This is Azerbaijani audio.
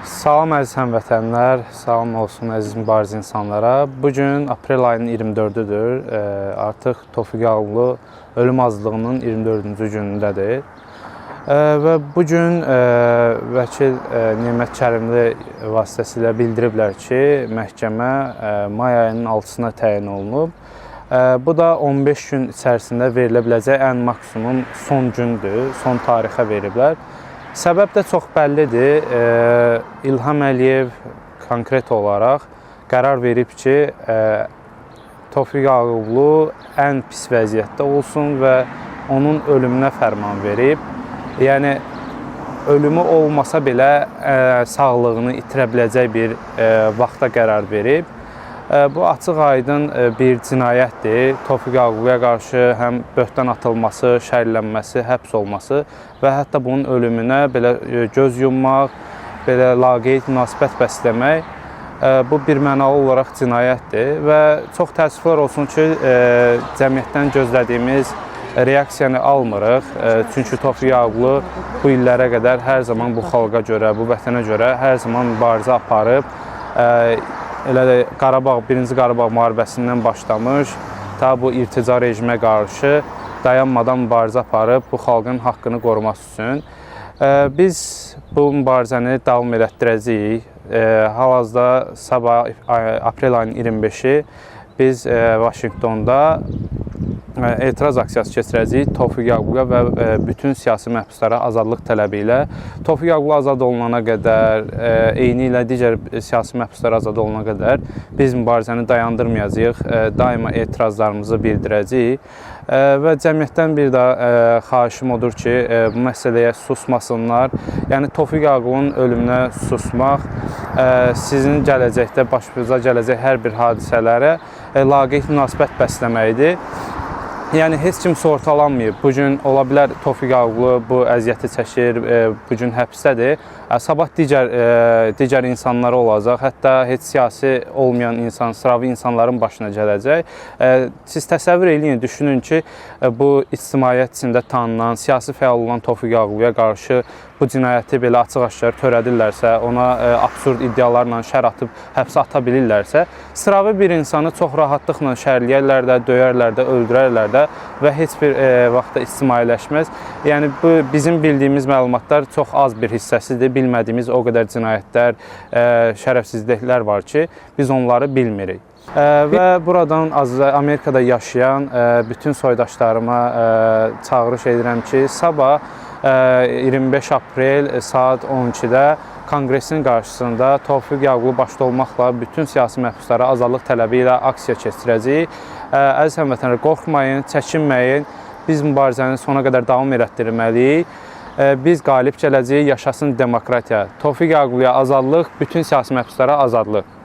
Salam əziz həmvətənlər, salam olsun əziz mübarizə insanlara. Bugün aprel ayının 24-düdür. Artıq Tofiq Yağublu ölüm azlığının 24-cü günündədir. Və bugün vəkil Nemət Kərimli vasitəsilə bildiriblər ki, məhkəmə may ayının 6-sına təyin olunub. Bu da 15 gün içərisində verilə biləcək ən maksimum son gündür, son tarixə veriblər. Səbəb də çox bəllidir. İlham Əliyev konkret olaraq qərar verib ki, Tofiq Yağublu ən pis vəziyyətdə olsun və onun ölümünə fərman verib. Yəni, ölümü olmasa belə sağlığını itirə biləcək bir vaxta qərar verib. Bu açıq aydın bir cinayətdir. Tofiq Yağubluya qarşı həm böhtan atılması, şərlənməsi, həbs olması və hətta bunun ölümünə belə göz yummaq, belə laqeyd münasibət bəsləmək bu bir mənalı olaraq cinayətdir və çox təəssüflər olsun ki, cəmiyyətdən gözlədiyimiz reaksiyanı almırıq. Çünki Tofiq Yağublu bu illərə qədər hər zaman bu xalqa görə, bu vətənə görə hər zaman mübarizə aparıb. Elə də Birinci Qarabağ müharibəsindən başlamış, ta bu irtica rejimə qarşı dayanmadan mübarizə aparıb bu xalqın haqqını qoruması üçün. Biz bu mübarizəni davam elətdirəcəyik. Hal-hazırda sabah aprel ayının 25-i biz Vaşinqtonda etiraz aksiyası keçirəcəyik Tofiq Yağubluya və bütün siyasi məhbuslara azadlıq tələbi ilə. Tofiq Yağublu azad olunana qədər, eyni ilə digər siyasi məhbuslar azad olunana qədər biz mübarizəni dayandırmayacağıq, daima etirazlarımızı bildirəcəyik. Və cəmiyyətdən bir daha xahişim odur ki, bu məsələyə susmasınlar. Yəni, Tofiq Yağublunun ölümünə susmaq sizin gələcəkdə başınıza gələcək hər bir hadisələrə laqeyd münasibət bəsləməkdir. Yəni, heç kim sortalanmayıb. Bugün ola bilər Tofiq Yağublu bu əziyyəti çəkir, bugün həbsdədir. Sabah digər insanlar olacaq, hətta heç siyasi olmayan insan, sıravi insanların başına gələcək. Siz təsəvvür eləyin, düşünün ki, bu ictimaiyyət içində tanınan, siyasi fəal olan Tofiq Yağubluya qarşı bu cinayəti belə açıq-aşkar törədirlərsə, ona absurd iddialarla şər atıb həbsə ata bilirlərsə, sıravi bir insanı çox rahatlıqla şərləyərlər də, döyərlər də, öldürərlər də və heç bir vaxtda ictimailəşməz. Yəni, bu bizim bildiyimiz məlumatlar çox az bir hissəsidir. Bilmədiyimiz o qədər cinayətlər, şərəfsizliklər var ki, biz onları bilmirik. Və buradan Amerikada yaşayan bütün soydaşlarıma çağırış edirəm ki, sabah 25 aprel saat 12-də Konqresin qarşısında Tofiq Yağublu başda olmaqla bütün siyasi məhbuslara azadlıq tələbi ilə aksiya keçirəcəyik. Əziz həmvətənlər, qorxmayın, çəkinməyin. Biz mübarizəni sona qədər davam elətdirməliyik. Biz qalib gələcəyik, yaşasın demokratiya. Tofiq Yağubluya azadlıq, bütün siyasi məhbuslara azadlıq.